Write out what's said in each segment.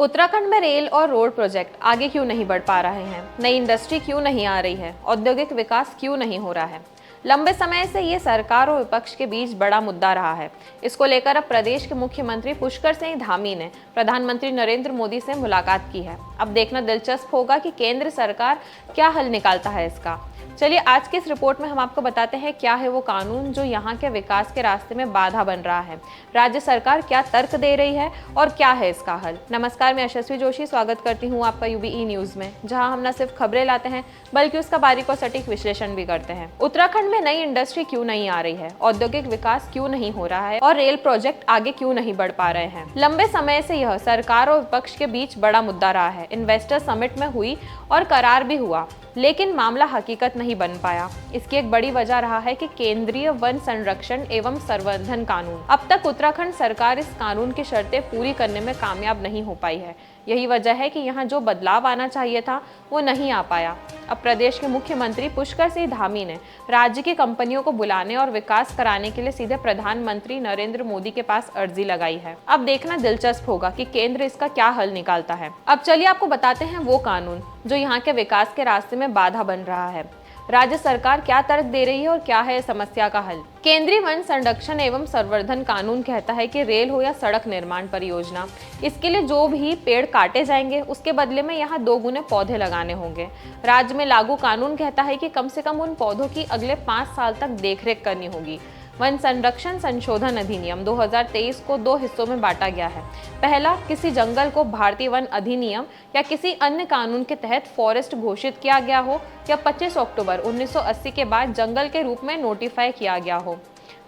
उत्तराखंड में रेल और road project आगे क्यों नहीं बढ़ पा रहे हैं? नई इंडस्ट्री क्यों नहीं आ रही है? औद्योगिक विकास क्यों नहीं हो रहा है? लंबे समय से ये सरकार और विपक्ष के बीच बड़ा मुद्दा रहा है। इसको लेकर अब प्रदेश के मुख्यमंत्री पुष्कर सिंह धामी ने प्रधानमंत्री नरेंद्र मोदी से मुलाकात की है। अब देखना दिलचस्प होगा कि केंद्र सरकार क्या हल निकालता है इसका। चलिए आज की इस रिपोर्ट में हम आपको बताते हैं क्या है वो कानून जो यहाँ के विकास के रास्ते में बाधा बन रहा है, राज्य सरकार क्या तर्क दे रही है और क्या है इसका हल। नमस्कार, मैं यशस्वी जोशी स्वागत करती हूँ आपका यूबीई न्यूज में, जहाँ हम न सिर्फ खबरें लाते हैं बल्कि उसका बारीक और सटीक विश्लेषण भी करते हैं। उत्तराखंड में नई इंडस्ट्री क्यों नहीं आ रही है, औद्योगिक विकास क्यों नहीं हो रहा है और रेल प्रोजेक्ट आगे क्यों नहीं बढ़ पा रहे हैं? लंबे समय से यह सरकार और विपक्ष के बीच बड़ा मुद्दा रहा है। इन्वेस्टर समिट में हुई और करार भी हुआ, लेकिन मामला हकीकत नहीं बन पाया। इसकी एक बड़ी वजह रहा है कि केंद्रीय वन संरक्षण एवं संवर्धन कानून, अब तक उत्तराखंड सरकार इस कानून की शर्तें पूरी करने में कामयाब नहीं हो पाई है। यही वजह है कि यहाँ जो बदलाव आना चाहिए था वो नहीं आ पाया। अब प्रदेश के मुख्यमंत्री पुष्कर सिंह धामी ने राज्य की कंपनियों को बुलाने और विकास कराने के लिए सीधे प्रधानमंत्री नरेंद्र मोदी के पास अर्जी लगाई है। अब देखना दिलचस्प होगा कि केंद्र इसका क्या हल निकालता है। अब चलिए आपको बताते हैं वो कानून जो यहाँ के विकास के रास्ते में बाधा बन रहा है। राज्य सरकार क्या तर्क दे रही है और क्या है समस्या का हल। केंद्रीय वन संरक्षण एवं संवर्धन कानून कहता है कि रेल हो या सड़क निर्माण परियोजना, इसके लिए जो भी पेड़ काटे जाएंगे उसके बदले में यहाँ 2 गुने पौधे लगाने होंगे। राज्य में लागू कानून कहता है कि कम से कम उन पौधों की अगले 5 साल तक देखरेख करनी होगी। वन संरक्षण संशोधन अधिनियम 2023 को 2 हिस्सों में बांटा गया है। पहला, किसी जंगल को भारतीय वन अधिनियम या किसी अन्य कानून के तहत फॉरेस्ट घोषित किया गया हो या 25 अक्टूबर 1980 के बाद जंगल के रूप में नोटिफाई किया गया हो।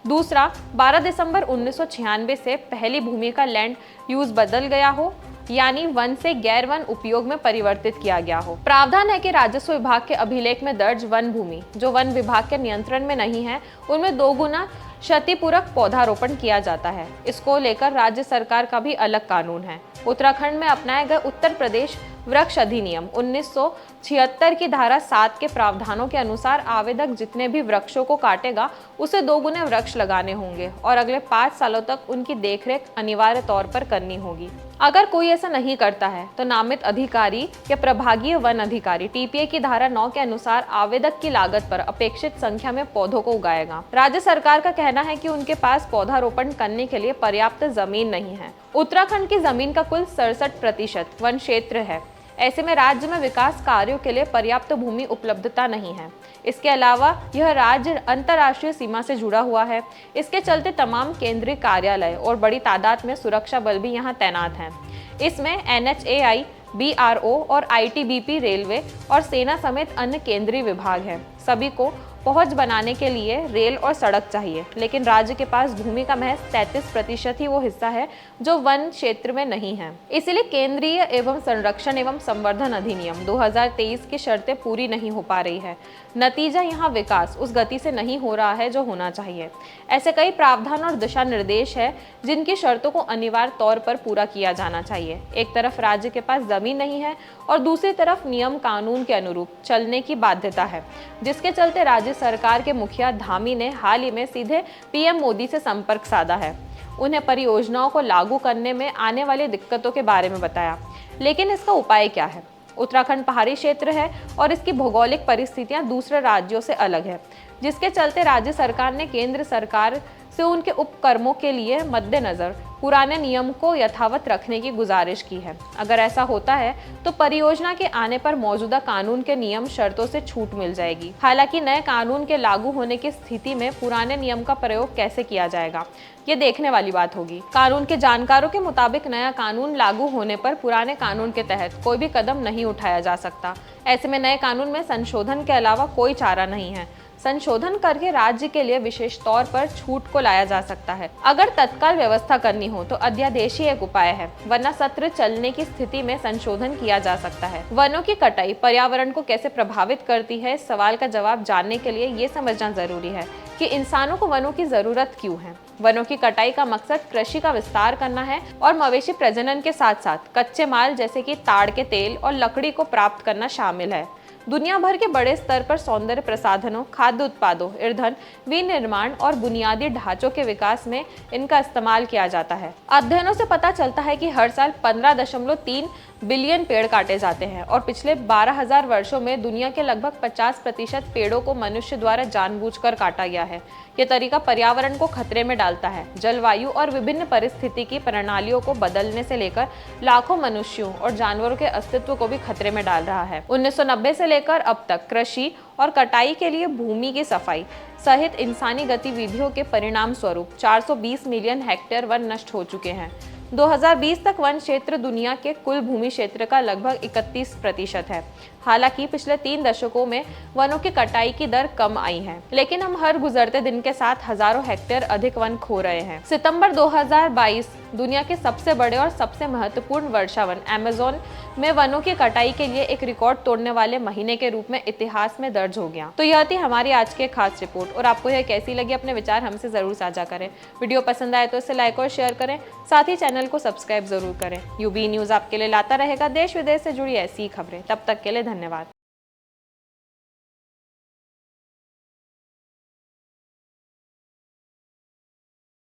दूसरा, 12 दिसंबर 1996 से पहली भूमि का लैंड यूज बदल गया हो, यानी वन से गैर वन उपयोग में परिवर्तित किया गया हो। प्रावधान है कि राजस्व विभाग के अभिलेख में दर्ज वन भूमि जो वन विभाग के नियंत्रण में नहीं है, उनमें 2 गुना क्षतिपूरक पौधारोपण किया जाता है। इसको लेकर राज्य सरकार का भी अलग कानून है। उत्तराखंड में अपनाए गए उत्तर प्रदेश वृक्ष अधिनियम 1976 की धारा 7 के प्रावधानों के अनुसार आवेदक जितने भी वृक्षों को काटेगा उसे 2 गुने वृक्ष लगाने होंगे और अगले 5 सालों तक उनकी देखरेख अनिवार्य तौर पर करनी होगी। अगर कोई ऐसा नहीं करता है तो नामित अधिकारी या प्रभागीय वन अधिकारी टीपीए की धारा 9 के अनुसार आवेदक की लागत पर अपेक्षित संख्या में पौधों को उगाएगा। राज्य सरकार का कहना है कि उनके पास पौधारोपण करने के लिए पर्याप्त जमीन नहीं है। उत्तराखंड की जमीन का कुल 67% वन क्षेत्र है। ऐसे में राज्य में विकास कार्यों के लिए पर्याप्त भूमि उपलब्धता नहीं है। इसके अलावा यह राज्य अंतर्राष्ट्रीय सीमा से जुड़ा हुआ है। इसके चलते तमाम केंद्रीय कार्यालय और बड़ी तादाद में सुरक्षा बल भी यहाँ तैनात हैं। इसमें NHAI, BRO और ITBP, रेलवे और सेना समेत अन्य केंद्रीय विभाग हैं। सभी को पहुंच बनाने के लिए रेल और सड़क चाहिए, लेकिन राज्य के पास भूमि का महज 33% ही वो हिस्सा है जो वन क्षेत्र में नहीं है। इसलिए केंद्रीय एवं संरक्षण एवं संवर्धन अधिनियम 2023 की शर्तें पूरी नहीं हो पा रही है। नतीजा यहाँ विकास उस गति से नहीं हो रहा है जो होना चाहिए। ऐसे कई प्रावधान और दिशा निर्देश है जिनकी शर्तों को अनिवार्य तौर पर पूरा किया जाना चाहिए। एक तरफ राज्य के पास जमीन नहीं है और दूसरी तरफ नियम कानून के अनुरूप चलने की बाध्यता है, जिसके चलते राज्य सरकार के मुखिया धामी ने हाल ही में सीधे पीएम मोदी से संपर्क साधा है। उन्हें परियोजनाओं को लागू करने में आने वाली दिक्कतों के बारे में बताया, लेकिन इसका उपाय क्या है? उत्तराखंड पहाड़ी क्षेत्र है और इसकी भौगोलिक परिस्थितियां दूसरे राज्यों से अलग है, जिसके चलते राज्य सरकार ने केंद्र सरकार से उनके उपक्रमों के लिए मद्देनजर पुराने नियम को यथावत रखने की गुजारिश की है। अगर ऐसा होता है तो परियोजना के आने पर मौजूदा कानून के नियम शर्तों से छूट मिल जाएगी। हालांकि नए कानून के लागू होने की स्थिति में पुराने नियम का प्रयोग कैसे किया जाएगा, ये देखने वाली बात होगी। कानून के जानकारों के मुताबिक नया कानून लागू होने पर पुराने कानून के तहत कोई भी कदम नहीं उठाया जा सकता। ऐसे में नए कानून में संशोधन के अलावा कोई चारा नहीं है। संशोधन करके राज्य के लिए विशेष तौर पर छूट को लाया जा सकता है। अगर तत्काल व्यवस्था करनी हो तो अध्यादेश ही एक उपाय है, वरना सत्र चलने की स्थिति में संशोधन किया जा सकता है। वनों की कटाई पर्यावरण को कैसे प्रभावित करती है, इस सवाल का जवाब जानने के लिए ये समझना जरूरी है कि इंसानों को वनों की जरूरत क्यों है। वनों की कटाई का मकसद कृषि का विस्तार करना है और मवेशी प्रजनन के साथ साथ कच्चे माल जैसे कि ताड़ के तेल और लकड़ी को प्राप्त करना शामिल है। दुनिया भर के बड़े स्तर पर सौंदर्य प्रसाधनों, खाद्य उत्पादों, ईंधन, विनिर्माण और बुनियादी ढांचों के विकास में इनका इस्तेमाल किया जाता है। अध्ययनों से पता चलता है कि हर साल 15.3 बिलियन पेड़ काटे जाते हैं और पिछले 12,000 वर्षों में दुनिया के लगभग 50% पेड़ों को मनुष्य द्वारा जानबूझकर काटा गया है। यह तरीका पर्यावरण को खतरे में डालता है, जलवायु और विभिन्न पारिस्थितिकी प्रणालियों को बदलने से लेकर लाखों मनुष्यों और जानवरों के अस्तित्व को भी खतरे में डाल रहा है। 1990 से लेकर अब तक कृषि और कटाई के लिए भूमि की सफाई सहित इंसानी गतिविधियों के परिणाम स्वरूप 420 मिलियन हेक्टेयर वन नष्ट हो चुके हैं। 2020 तक वन क्षेत्र दुनिया के कुल भूमि क्षेत्र का लगभग 31% है। हालांकि पिछले 3 दशकों में वनों की कटाई की दर कम आई है, लेकिन हम हर गुजरते दिन के साथ हजारों हेक्टेयर अधिक वन खो रहे हैं। सितंबर 2022 दुनिया के सबसे बड़े और सबसे महत्वपूर्ण वर्षावन अमेज़न में वनों की कटाई के लिए एक रिकॉर्ड तोड़ने वाले महीने के रूप में इतिहास में दर्ज हो गया। तो यह थी हमारी आज की खास रिपोर्ट, और आपको यह कैसी लगी अपने विचार हमसे जरूर साझा करें। वीडियो पसंद आए तो इसे लाइक और शेयर करें, साथ ही चैनल को सब्सक्राइब जरूर करें। यूबी न्यूज आपके लिए लाता रहेगा देश विदेश से जुड़ी ऐसी खबरें। तब तक के लिए धन्यवाद।